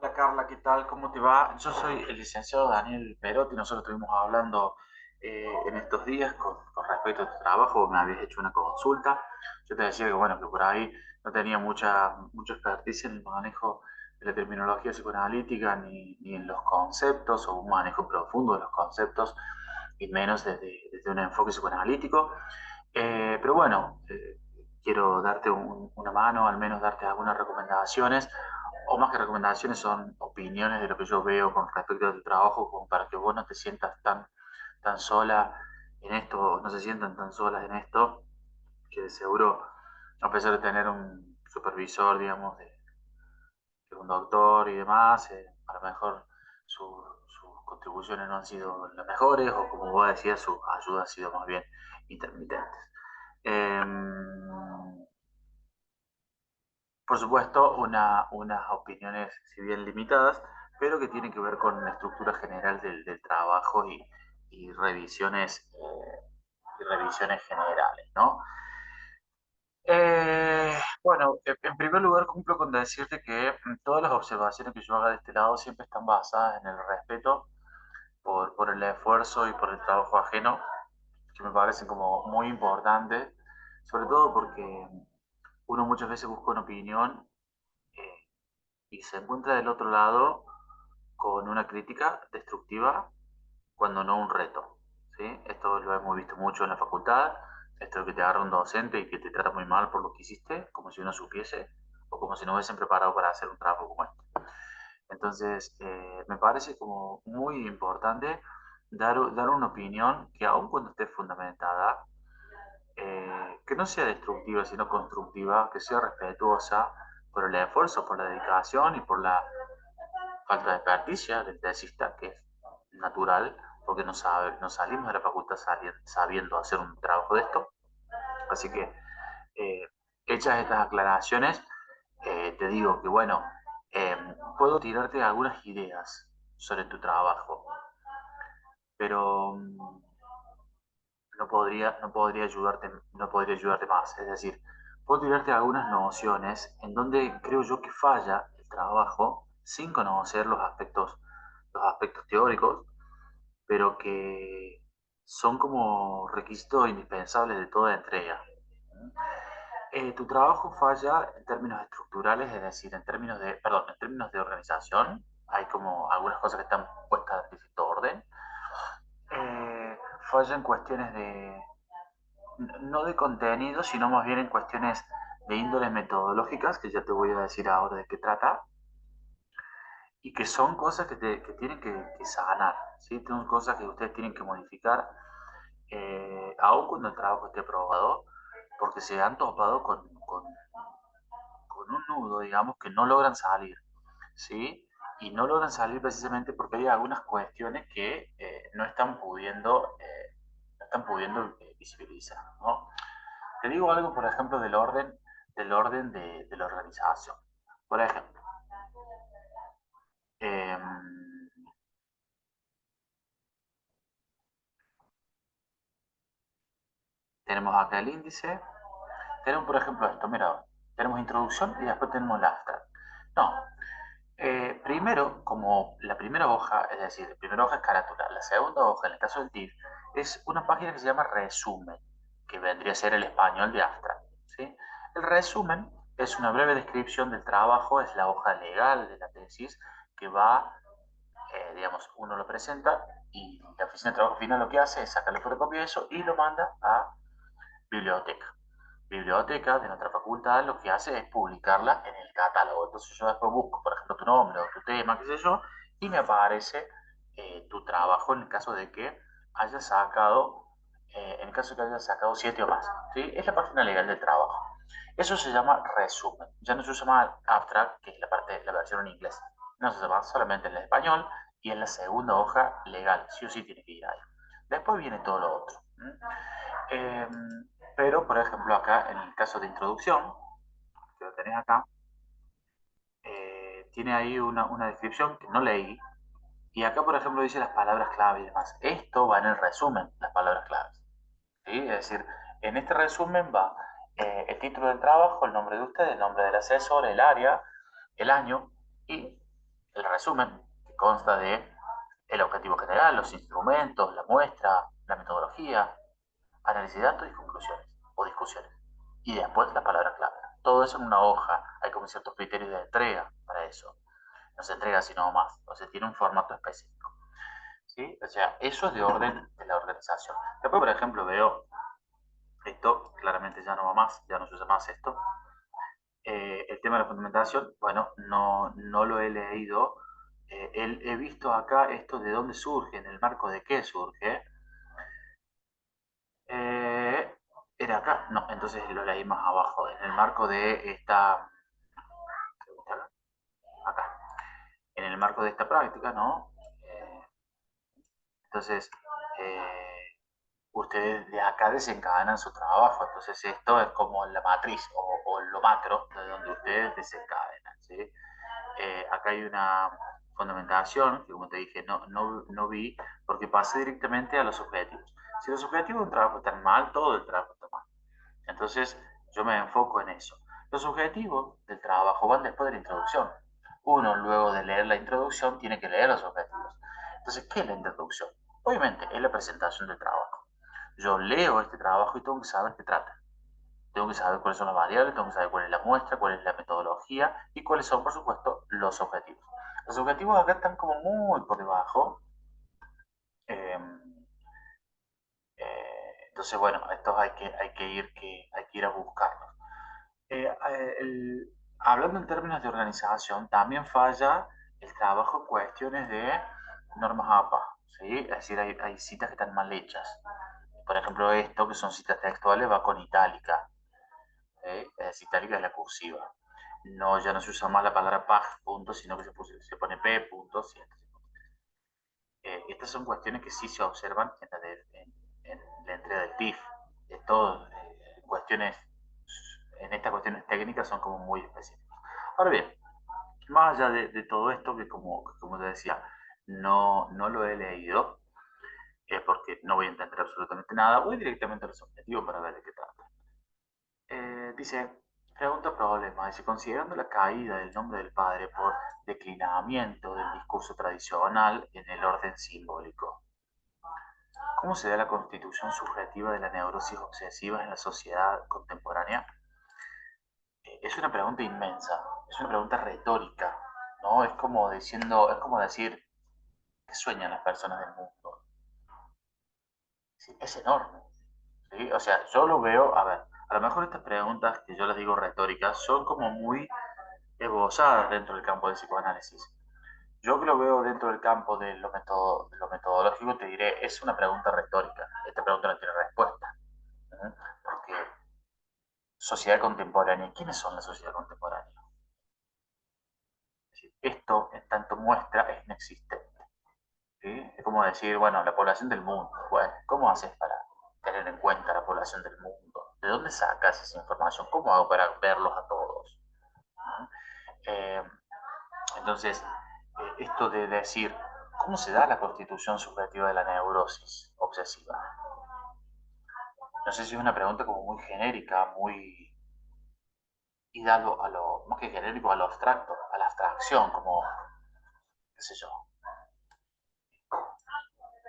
Hola Carla, ¿qué tal? ¿Cómo te va? Yo soy el licenciado Daniel Perotti. Nosotros estuvimos hablando en estos días con respecto a tu trabajo. Me habías hecho una consulta. Yo te decía que, bueno, que por ahí no tenía mucha expertise en el manejo de la terminología psicoanalítica ni en los conceptos o un manejo profundo de los conceptos y menos desde un enfoque psicoanalítico. Pero bueno, quiero darte una mano, al menos darte algunas recomendaciones o más que recomendaciones son opiniones de lo que yo veo con respecto a tu trabajo, como para que vos no te sientas tan sola en esto, no se sientan tan solas en esto, que de seguro, a pesar de tener un supervisor, digamos, de un doctor y demás, a lo mejor sus contribuciones no han sido las mejores, o como vos decías, su ayuda ha sido más bien intermitentes. Eh, por supuesto, unas opiniones, si bien limitadas, pero que tienen que ver con la estructura general del trabajo y revisiones generales, ¿no? Bueno, en primer lugar cumplo con decirte que todas las observaciones que yo haga de este lado siempre están basadas en el respeto por el esfuerzo y por el trabajo ajeno, que me parecen como muy importantes, sobre todo porque uno muchas veces busca una opinión eh, y se encuentra del otro lado con una crítica destructiva cuando no un reto. ¿Sí? Esto lo hemos visto mucho en la facultad, esto de que te agarra un docente y que te trata muy mal por lo que hiciste, como si uno supiese, o como si no hubiesen preparado para hacer un trabajo como este. Entonces, me parece como muy importante dar una opinión que aun cuando esté fundamentada, que no sea destructiva, sino constructiva, que sea respetuosa por el esfuerzo, por la dedicación y por la falta de experticia del tesista, que es natural, porque no salimos de la facultad sabiendo hacer un trabajo de esto. Así que, eh, hechas estas aclaraciones, te digo que, bueno, eh, puedo tirarte algunas ideas sobre tu trabajo, pero no podría ayudarte más. Es decir, puedo tirarte algunas nociones en donde creo yo que falla el trabajo sin conocer los aspectos teóricos, pero que son como requisitos indispensables de toda entrega. Tu trabajo falla en términos estructurales, es decir, en términos de organización. Hay como algunas cosas que están puestas en distinto orden. Eh, Falla en cuestiones no de contenido, sino más bien en cuestiones de índole metodológicas, que ya te voy a decir ahora de qué trata, y que son cosas que tienen que sanar, ¿sí? Son cosas que ustedes tienen que modificar, aun cuando el trabajo esté aprobado, porque se han topado con un nudo, digamos, que no logran salir, ¿sí? Y no logran salir precisamente porque hay algunas cuestiones que no están pudiendo visibilizar, ¿no? Te digo algo, por ejemplo, del orden de la organización. Por ejemplo, eh, tenemos acá el índice, tenemos, por ejemplo, esto, mira, tenemos introducción y después tenemos el abstract. No, primero, como la primera hoja, es decir, la primera hoja es carátula, la segunda hoja, en el caso del TIF, es una página que se llama resumen, que vendría a ser el español de abstract, ¿sí? El resumen es una breve descripción del trabajo, es la hoja legal de la tesis que va, digamos, uno lo presenta y la oficina de trabajo final lo que hace es sacarle fotocopia de eso y lo manda a biblioteca. Biblioteca de nuestra facultad lo que hace es publicarla en el catálogo. Entonces yo después busco, por ejemplo, tu nombre o tu tema, qué sé yo, y me aparece tu trabajo en el caso de que hayas sacado, en el caso de que hayas sacado 7 o más. ¿Sí? Es la página legal del trabajo. Eso se llama resumen. Ya no se usa más abstract, que es la versión en inglés. No se llama solamente en el español y en la segunda hoja legal. Sí o sí tiene que ir ahí. Después viene todo lo otro. Eh, pero, por ejemplo, acá en el caso de introducción, que lo tenés acá, tiene ahí una descripción que no leí. Y acá, por ejemplo, dice las palabras clave y demás. Esto va en el resumen, las palabras claves. ¿Sí? Es decir, en este resumen va el título del trabajo, el nombre de usted, el nombre del asesor, el área, el año y el resumen, que consta de el objetivo general, los instrumentos, la muestra, la metodología, análisis de datos y conclusiones o discusiones. Y después las palabras clave. Todo eso en una hoja. Hay como ciertos criterios de entrega para eso. No se entrega sino más. O sea, tiene un formato específico. ¿Sí? O sea, eso es de orden de la organización. Después, por ejemplo, veo esto, claramente ya no va más, ya no se usa más esto. El tema de la fundamentación, bueno, no lo he leído. He visto acá esto de dónde surge, en el marco de qué surge. Eh, ¿Era acá? No, entonces lo leí más abajo, en el marco de esta, acá, en el marco de esta práctica, ¿no? Eh, entonces, eh, ustedes de acá desencadenan su trabajo, entonces esto es como la matriz o lo macro de donde ustedes desencadenan, ¿sí? Acá hay una fundamentación que, como te dije, no vi porque pasé directamente a los objetivos. Si los objetivos de un trabajo están mal, todo el trabajo está mal. Entonces, yo me enfoco en eso. Los objetivos del trabajo van después de la introducción. Uno, luego de leer la introducción, tiene que leer los objetivos. Entonces, ¿qué es la introducción? Obviamente, es la presentación del trabajo. Yo leo este trabajo y tengo que saber qué trata. Tengo que saber cuáles son las variables, tengo que saber cuál es la muestra, cuál es la metodología y cuáles son, por supuesto, los objetivos. Los objetivos acá están como muy por debajo. Eh, entonces, bueno, estos hay que ir a buscarlos. Hablando en términos de organización, también falla el trabajo en cuestiones de normas APA, ¿sí? Es decir, hay citas que están mal hechas. Por ejemplo, esto, que son citas textuales, va con itálica. ¿Sí? Es decir, itálica es la cursiva. No, ya no se usa más la palabra pag, punto, sino que se pone p, punto, sí. Estas son cuestiones que sí se observan en la entrega del TIF. Esto, en estas cuestiones técnicas son como muy específicas. Ahora bien, más allá de todo esto, que como te decía, no lo he leído, es porque no voy a entender absolutamente nada, voy directamente a los objetivos para ver de qué trata. Dice, pregunta problema, dice, considerando la caída del nombre del padre por declinamiento del discurso tradicional en el orden simbólico, ¿cómo se da la constitución subjetiva de la neurosis obsesiva en la sociedad contemporánea? Es una pregunta inmensa, es una pregunta retórica, ¿no? Es como decir, ¿qué sueñan las personas del mundo? Es enorme, ¿sí? O sea, yo lo veo, a ver, a lo mejor estas preguntas que yo les digo retóricas son como muy esbozadas dentro del campo del psicoanálisis. Yo que lo veo dentro del campo de lo metodológico, te diré, es una pregunta retórica. Esta pregunta no tiene respuesta. ¿Eh? Porque sociedad contemporánea, ¿quiénes son la sociedad contemporánea? Es decir, esto, en tanto muestra, es inexistente. ¿Sí? Es como decir, bueno, la población del mundo. Bueno, ¿cómo haces para tener en cuenta la población del mundo? ¿De dónde sacas esa información? ¿Cómo hago para verlos a todos? ¿no? Eh, entonces, esto de decir, ¿cómo se da la constitución subjetiva de la neurosis obsesiva? No sé si es una pregunta como muy genérica, muy ida más que genérico, a lo abstracto, a la abstracción, como, qué sé yo,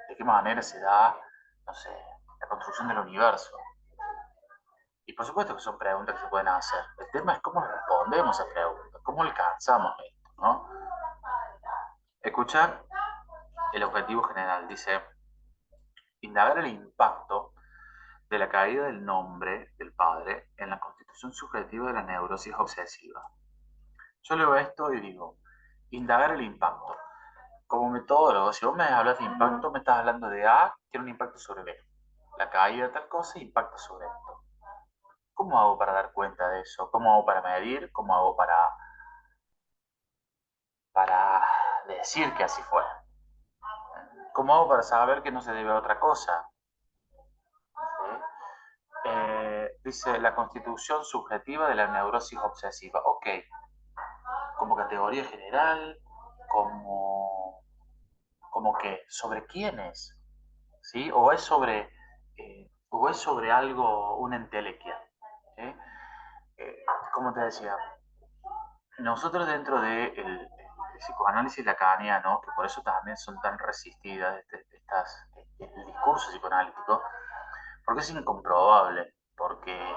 de qué manera se da, no sé, la construcción del universo. Y por supuesto que son preguntas que se pueden hacer. El tema es cómo respondemos a preguntas, cómo alcanzamos esto, ¿no? Escuchar el objetivo general, dice, indagar el impacto de la caída del nombre del padre en la constitución subjetiva de la neurosis obsesiva. Yo leo esto y digo, indagar el impacto. Como metodólogo, si vos me hablas de impacto, me estás hablando de A, tiene un impacto sobre B. La caída de tal cosa impacta sobre esto. ¿Cómo hago para dar cuenta de eso? ¿Cómo hago para medir? ¿Cómo hago para decir que así fue? ¿Cómo hago para saber que no se debe a otra cosa? ¿Sí? Dice la constitución subjetiva de la neurosis obsesiva. Ok, como categoría general, como, como que sobre quiénes, ¿sí? O es sobre algo, una entelequia, ¿sí? Como te decía, nosotros dentro de psicoanálisis lacaniano, que por eso también son tan resistidas el discurso psicoanalítico, porque es incomprobable, porque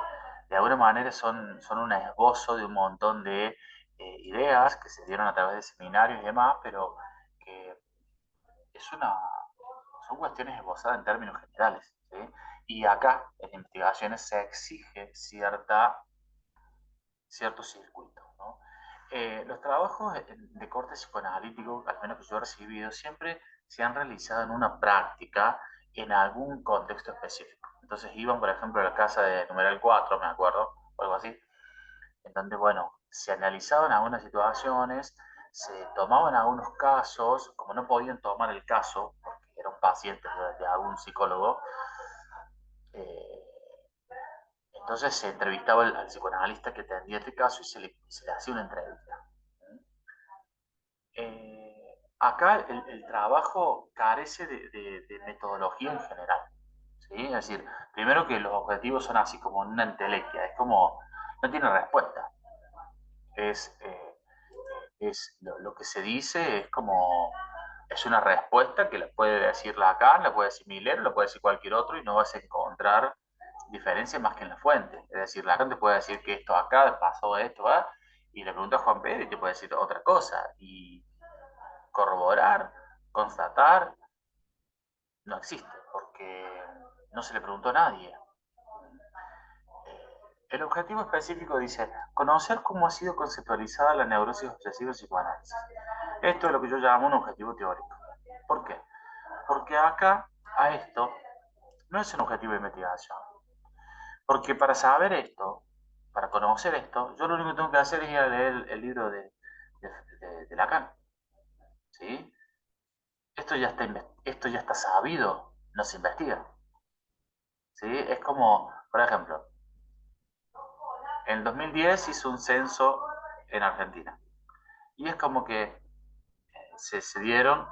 de alguna manera son un esbozo de un montón de ideas que se dieron a través de seminarios y demás, pero que es una, son cuestiones esbozadas en términos generales, ¿sí? Y acá en investigaciones se exige cierto circuito, ¿no? Los trabajos de corte psicoanalítico, al menos que yo he recibido, siempre se han realizado en una práctica en algún contexto específico. Entonces iban, por ejemplo, a la casa de numeral 4, me acuerdo, o algo así, en donde, bueno, se analizaban algunas situaciones, se tomaban algunos casos, como no podían tomar el caso, porque era un paciente de algún psicólogo, eh, entonces se entrevistaba al psicoanalista que atendía este caso y se le hacía una entrevista. Acá el trabajo carece de metodología en general, ¿sí? Es decir, primero que los objetivos son así como una entelequia, es como, no tiene respuesta. Es, lo que se dice es como, es una respuesta que la puede decir Lacan, la puede decir Miller, la puede decir cualquier otro y no vas a encontrar diferencia más que en la fuente. Es decir, Lacan te puede decir que esto acá pasó esto, ¿va? Y le pregunta a Juan Pedro y te puede decir otra cosa. Y corroborar, constatar, no existe, porque no se le preguntó a nadie. El objetivo específico dice conocer cómo ha sido conceptualizada la neurosis obsesiva en psicoanálisis. Esto es lo que yo llamo un objetivo teórico. ¿Por qué? Porque acá, a esto, no es un objetivo de investigación. Porque para saber esto, para conocer esto, yo lo único que tengo que hacer es ir a leer el libro de Lacan. ¿Sí? Esto ya está sabido, no se investiga. ¿Sí? Es como, por ejemplo, en el 2010 hizo un censo en Argentina. Y es como que se dieron,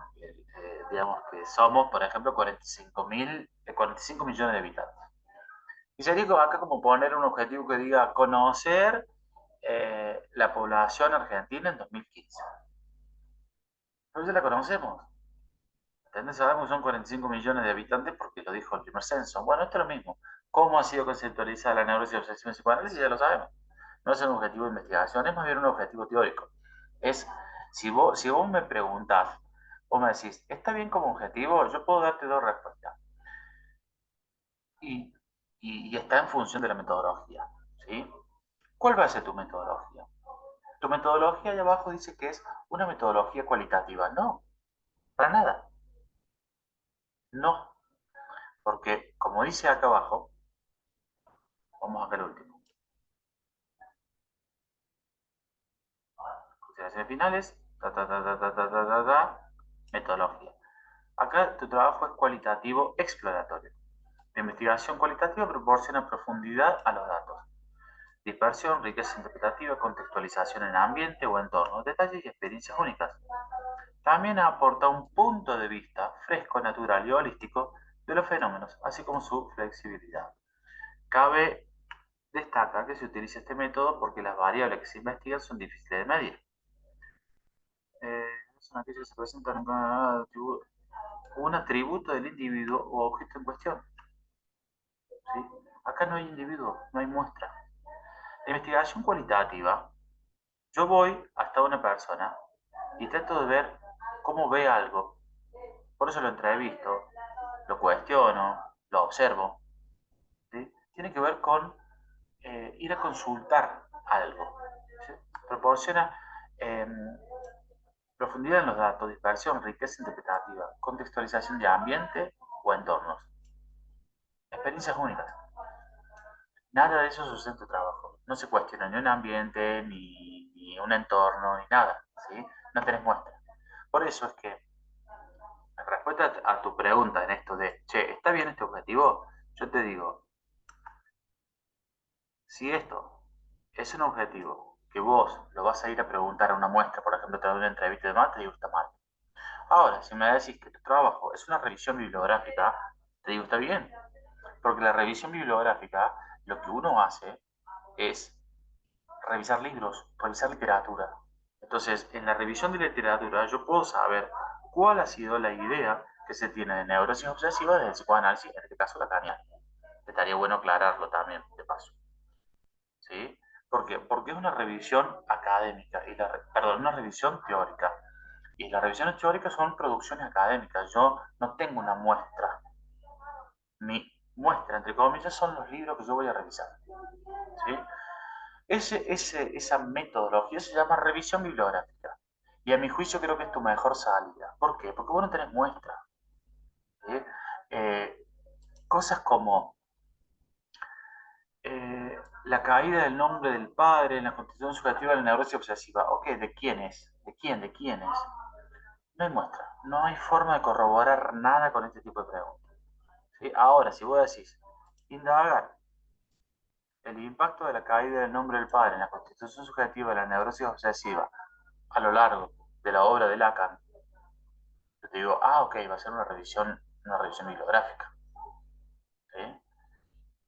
digamos que somos, por ejemplo, 45 millones de habitantes. Y sería acá como poner un objetivo que diga conocer la población argentina en 2015. Pero ya la conocemos. ¿Entendés? Sabemos que son 45 millones de habitantes porque lo dijo el primer censo. Bueno, esto es lo mismo. ¿Cómo ha sido conceptualizada la neurosis, obsesión y psicoanálisis? Ya lo sabemos. No es un objetivo de investigación, es más bien un objetivo teórico. Es, si vos me preguntás, vos me decís, ¿está bien como objetivo? Yo puedo darte dos respuestas. Y, y está en función de la metodología. ¿Sí? ¿Cuál va a ser tu metodología? Tu metodología allá abajo dice que es una metodología cualitativa. No, para nada. No, porque como dice acá abajo, vamos acá al último. Consideraciones finales, metodología. Acá tu trabajo es cualitativo exploratorio. La investigación cualitativa proporciona profundidad a los datos. Dispersión, riqueza interpretativa, contextualización en ambiente o entorno, detalles y experiencias únicas. También aporta un punto de vista fresco, natural y holístico de los fenómenos, así como su flexibilidad. Cabe destacar que se utiliza este método porque las variables que se investigan son difíciles de medir. Son aquellas que se presentan con un atributo del individuo o objeto en cuestión. ¿Sí? Acá no hay individuo, no hay muestra. La investigación cualitativa, yo voy hasta una persona y trato de ver cómo ve algo. Por eso lo entrevisto, lo cuestiono, lo observo. ¿Sí? Tiene que ver con ir a consultar algo. ¿Sí? Proporciona eh, profundidad en los datos, dispersión, riqueza interpretativa, contextualización de ambiente o entornos. Experiencias únicas. Nada de eso sucede en tu trabajo. No se cuestiona ni un ambiente, ni un entorno, ni nada. ¿Sí? No tenés muestra. Por eso es que, en respuesta a tu pregunta en esto de, che, ¿está bien este objetivo? Yo te digo, si esto es un objetivo que vos lo vas a ir a preguntar a una muestra, por ejemplo, te doy una entrevista de más, te digo, está mal. Ahora, si me decís que tu trabajo es una revisión bibliográfica, te digo, está bien. Porque la revisión bibliográfica, lo que uno hace es revisar libros, revisar literatura. Entonces, en la revisión de literatura yo puedo saber cuál ha sido la idea que se tiene de neurosis obsesiva desde el psicoanálisis, en este caso lacaniano. Estaría bueno aclararlo también, de paso. ¿Sí? ¿Por qué? Porque es una revisión académica, perdón, una revisión teórica. Y las revisiones teóricas son producciones académicas. Yo no tengo una muestra. Mi muestra, entre comillas, son los libros que yo voy a revisar. ¿Sí? Esa metodología se llama revisión bibliográfica. Y a mi juicio creo que es tu mejor salida. ¿Por qué? Porque vos no tenés muestra. ¿Sí? Eh, Cosas como la caída del nombre del padre en la constitución subjetiva de la neurosis obsesiva. Ok, ¿de quién es? ¿De quién? ¿De quién es? No hay muestra. No hay forma de corroborar nada con este tipo de preguntas. ¿Sí? Ahora, si vos decís, indagar el impacto de la caída del nombre del padre en la constitución subjetiva de la neurosis obsesiva a lo largo de la obra de Lacan, yo te digo, ok, va a ser una revisión bibliográfica. ¿Sí?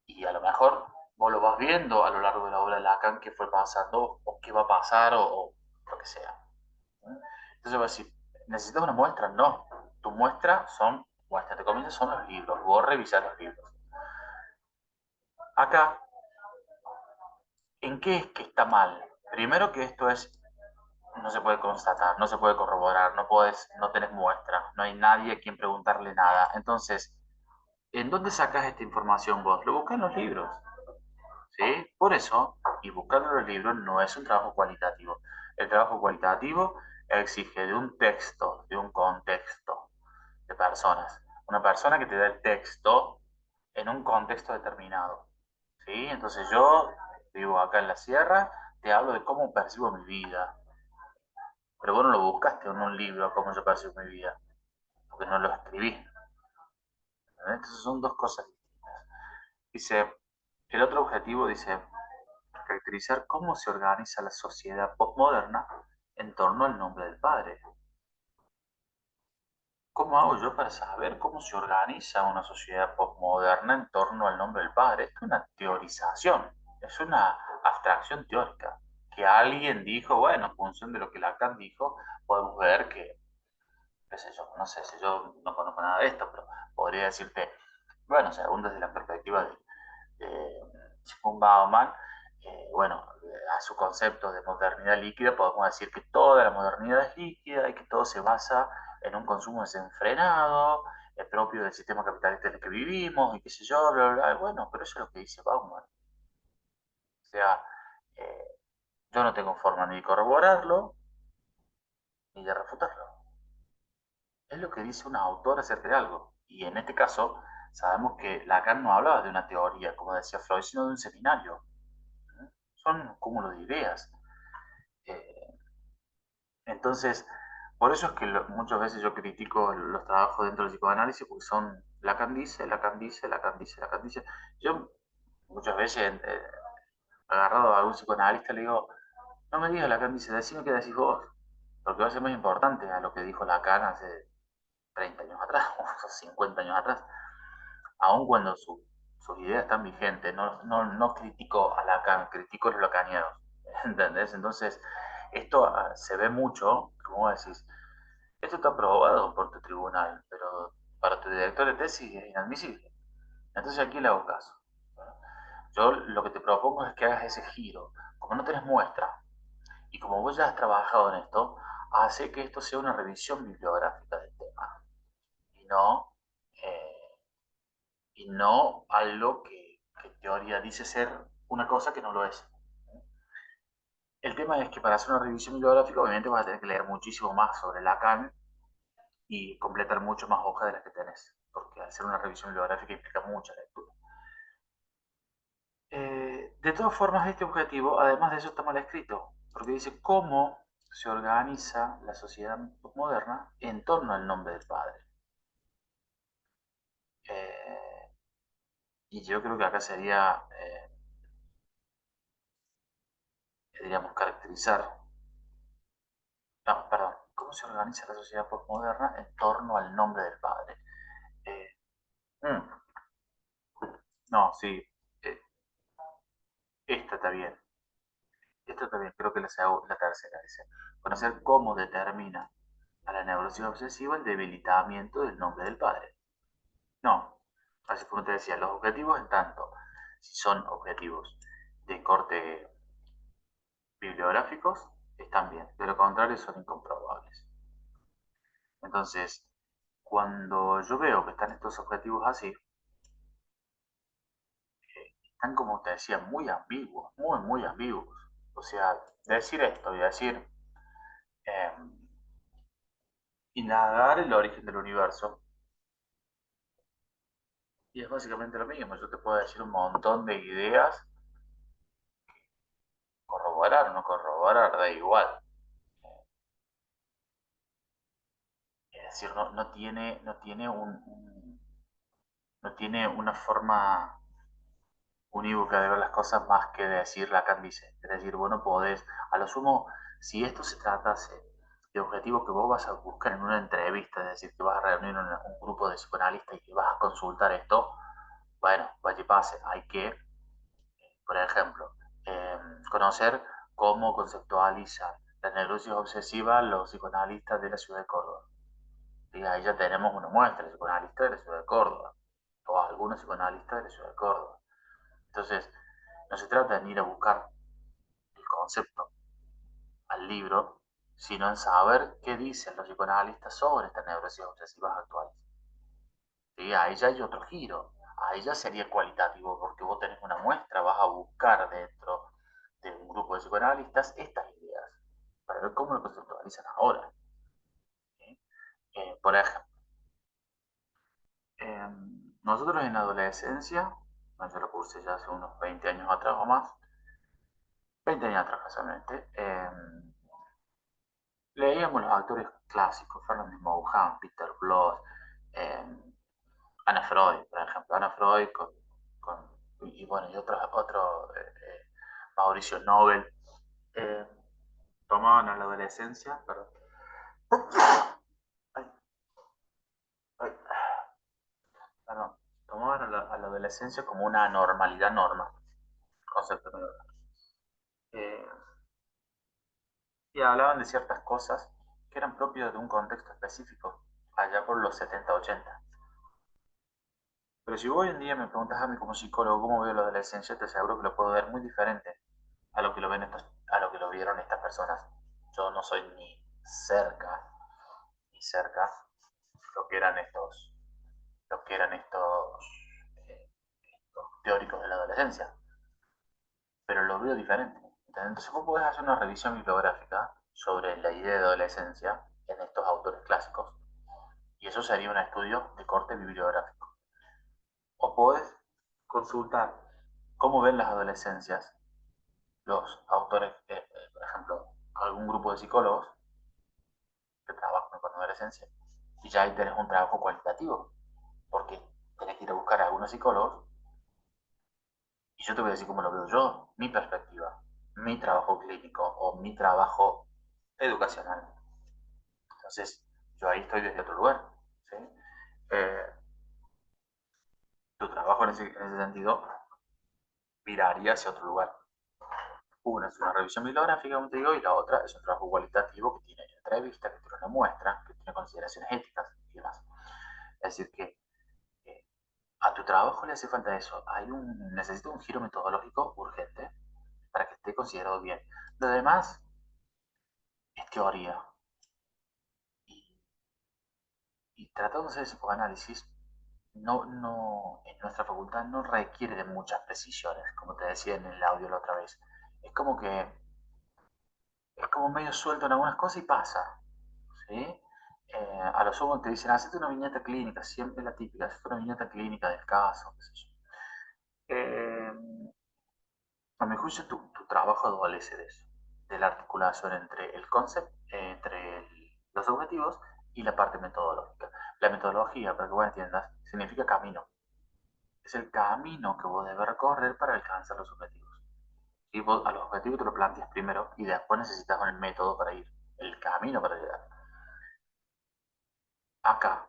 Y a lo mejor vos lo vas viendo a lo largo de la obra de Lacan qué fue pasando o qué va a pasar o lo que sea. Entonces vas a decir, ¿necesitas una muestra? No. Tu muestra son, muestra, te comienzas son los libros. Vos revisar los libros. Acá, ¿en qué es que está mal? Primero que esto es, no se puede constatar, no se puede corroborar, no tenés muestra, no hay nadie a quien preguntarle nada. Entonces, ¿en dónde sacas esta información vos? Lo buscas en los libros. ¿Sí? Por eso, y buscando los libros no es un trabajo cualitativo. El trabajo cualitativo exige de un texto, de un contexto, de personas. Una persona que te da el texto en un contexto determinado. ¿Sí? Entonces yo vivo acá en la sierra, te hablo de cómo percibo mi vida. Pero vos no lo buscaste en un libro, cómo yo percibo mi vida, porque no lo escribí. Entonces son dos cosas distintas. Dice, el otro objetivo dice, caracterizar cómo se organiza la sociedad postmoderna en torno al nombre del padre. ¿Cómo hago yo para saber cómo se organiza una sociedad postmoderna en torno al nombre del padre? Esto es una teorización, es una abstracción teórica, que alguien dijo, bueno, en función de lo que Lacan dijo, podemos ver que, qué sé yo, no sé si yo no conozco nada de esto, pero podría decirte, bueno, según desde la perspectiva de Sigmund Bauman, bueno, a su concepto de modernidad líquida, podemos decir que toda la modernidad es líquida y que todo se basa en un consumo desenfrenado, propio del sistema capitalista en el que vivimos, y qué sé yo, bla, bla, bla. Bueno, pero eso es lo que dice Bauman. O sea, eh, yo no tengo forma ni de corroborarlo, ni de refutarlo. Es lo que dice un autor acerca de algo. Y en este caso, sabemos que Lacan no hablaba de una teoría, como decía Freud, sino de un seminario. Son un cúmulo de ideas. Eh, entonces, por eso es que muchas veces yo critico los trabajos dentro del psicoanálisis, porque son Lacan dice, Lacan dice, Lacan dice, Lacan dice. Yo muchas veces, agarrado a algún psicoanalista, le digo, no me digas Lacan dice, decime qué decís vos, porque va a ser más importante a lo que dijo Lacan hace 30 años atrás, o 50 años atrás, aun cuando sus ideas están vigentes. No critico a Lacan, critico a los lacanianos, ¿entendés? Entonces, esto se ve mucho, como decís, esto está aprobado por tu tribunal, pero para tu director de tesis es inadmisible. Entonces aquí le hago caso. Yo lo que te propongo es que hagas ese giro. Como no tenés muestra y como vos ya has trabajado en esto, hace que esto sea una revisión bibliográfica del tema y eh, no algo que en teoría dice ser una cosa que no lo es. El tema es que para hacer una revisión bibliográfica obviamente vas a tener que leer muchísimo más sobre Lacan y completar mucho más hojas de las que tenés, porque hacer una revisión bibliográfica implica mucha lectura. De todas formas, este objetivo, además de eso, está mal escrito, porque dice cómo se organiza la sociedad moderna en torno al nombre del padre. Eh, y yo creo que acá sería, diríamos, caracterizar, no, perdón, cómo se organiza la sociedad postmoderna en torno al nombre del padre. Eh, mm, no, sí, eh, esta está bien, esta está bien, creo que la tercera, dice. Conocer cómo determina a la neurosis obsesiva el debilitamiento del nombre del padre. No, así como te decía, los objetivos en tanto, si son objetivos de corte bibliográficos, están bien, de lo contrario son incomprobables. Entonces, cuando yo veo que están estos objetivos así, están como te decía, muy ambiguos, muy, muy ambiguos. O sea, decir esto y decir, eh, indagar el origen del universo, y es básicamente lo mismo. Yo te puedo decir un montón de ideas, corroborar o no corroborar, da igual. Es decir, no tiene una forma unívoca de ver las cosas más que decir Lacan dice. Es decir, vos no podés, a lo sumo, si esto se tratase de objetivos que vos vas a buscar en una entrevista, es decir, que vas a reunir un grupo de psicoanalistas y que vas a consultar esto, bueno, vaya y pase, hay que, por ejemplo, eh, conocer cómo conceptualizan la neurosis obsesiva los psicoanalistas de la ciudad de Córdoba. Y ahí ya tenemos una muestra, el psicoanalista de la ciudad de Córdoba, o algunos psicoanalistas de la ciudad de Córdoba. Entonces, no se trata de ir a buscar el concepto al libro, sino en saber qué dicen los psicoanalistas sobre estas neurosis obsesivas actuales. ¿Sí? Ahí ya hay otro giro, ahí ya sería cualitativo, porque vos tenés una muestra, vas a buscar dentro de un grupo de psicoanalistas estas ideas, para ver cómo lo conceptualizan ahora. ¿Sí? Por ejemplo, eh, nosotros en la adolescencia, bueno, yo lo cursé ya hace unos 20 años atrás o más, 20 años atrás casualmente, leíamos los autores clásicos, Fernand de Mauhan, Peter Bloss, eh, Ana Freud, por ejemplo, Ana Freud con y bueno, y Mauricio Nobel, eh, tomaban a la adolescencia, perdón, ay, ay, perdón, tomaban a la adolescencia como una normalidad normal, concepto nuevo. Eh, y hablaban de ciertas cosas que eran propias de un contexto específico, allá por los 70, 80. Pero si hoy en día me preguntas a mí como psicólogo cómo veo la adolescencia, te aseguro que lo puedo ver muy diferente a lo que lo vieron estas personas. Yo no soy ni cerca lo que eran lo que eran eh, estos teóricos de la adolescencia, pero lo veo diferente. ¿Entendés? Entonces vos podés hacer una revisión bibliográfica sobre la idea de adolescencia en estos autores clásicos, y eso sería un estudio de corte bibliográfico. O podés consultar cómo ven las adolescencias los autores, por ejemplo, algún grupo de psicólogos que trabajan con adolescencia, y ya ahí tenés un trabajo cualitativo, porque tenés que ir a buscar a algunos psicólogos, y yo te voy a decir cómo lo veo yo, mi perspectiva, mi trabajo clínico o mi trabajo educacional. Entonces, yo ahí estoy desde otro lugar. ¿Sí? Eh, Tu trabajo en ese sentido viraría hacia otro lugar. Una es una revisión bibliográfica, como te digo, y la otra es un trabajo cualitativo que tiene entrevistas, que tiene una muestra, que tiene consideraciones éticas y demás. Es decir, que eh, a tu trabajo le hace falta eso. Necesita un giro metodológico urgente para que esté considerado bien. Lo demás es teoría. Y, y tratándose de psicoanálisis, en nuestra facultad no requiere de muchas precisiones, como te decía en el audio la otra vez. Es como que es como medio suelto en algunas cosas y pasa. ¿Sí? A lo sumo te dicen, hacete una viñeta clínica, siempre la típica, hacete una viñeta clínica del caso, qué sé yo. Eh, a mi juicio, tu trabajo adolece de eso, de la articulación entre el concepto, los objetivos y la parte metodológica. La metodología, para que vos entiendas, significa camino. Es el camino que vos debes recorrer para alcanzar los objetivos. Y vos a los objetivos te lo planteas primero y después necesitas un método para ir, el camino para llegar. Acá,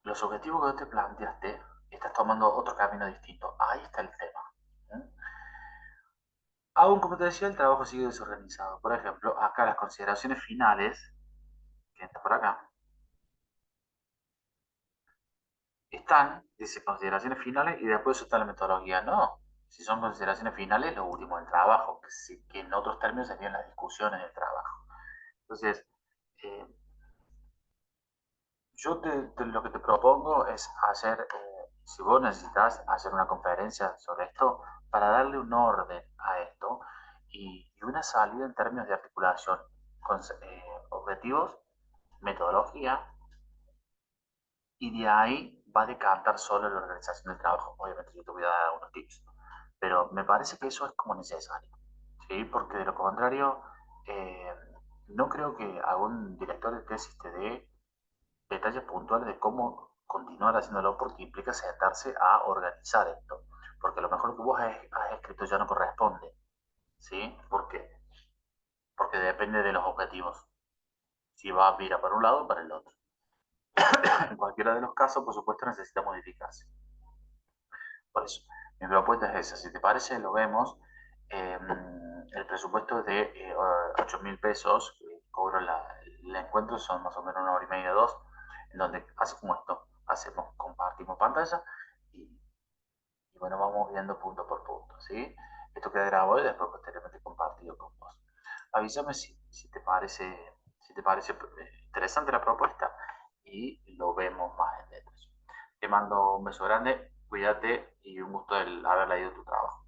los objetivos que vos te planteaste, estás tomando otro camino distinto. Ahí está el tema. ¿Eh? Aún, como te decía, el trabajo sigue desorganizado. Por ejemplo, acá las consideraciones finales, que está por acá, están, dice consideraciones finales y después está la metodología. No, si son consideraciones finales, lo último del trabajo, que en otros términos serían las discusiones del trabajo. Entonces, eh, yo lo que te propongo es hacer, si vos necesitas hacer una conferencia sobre esto, para darle un orden a esto y una salida en términos de articulación, con, objetivos, metodología, y de ahí va a decantar solo la organización del trabajo. Obviamente yo te voy a dar algunos tips, pero me parece que eso es como necesario, ¿sí? Porque de lo contrario, eh, no creo que algún director de tesis te dé detalles puntuales de cómo continuar haciéndolo porque implica sentarse a organizar esto. Porque a lo mejor lo que vos has escrito ya no corresponde, ¿sí? ¿Por qué? Porque depende de los objetivos. Si va a mirar para un lado o para el otro. En cualquiera de los casos, por supuesto, necesita modificarse. Por eso, mi propuesta es esa. Si te parece, lo vemos. Eh, el presupuesto es de 8.000 pesos. Cobro el encuentro, son más o menos una hora y media, dos, en donde hacemos esto. Compartimos pantalla y, y bueno, vamos viendo punto por punto, ¿sí? Esto queda grabado y después posteriormente compartido con vos. Avísame si te parece interesante la propuesta y lo vemos más en detalle. Te mando un beso grande, cuídate y un gusto el haber leído tu trabajo.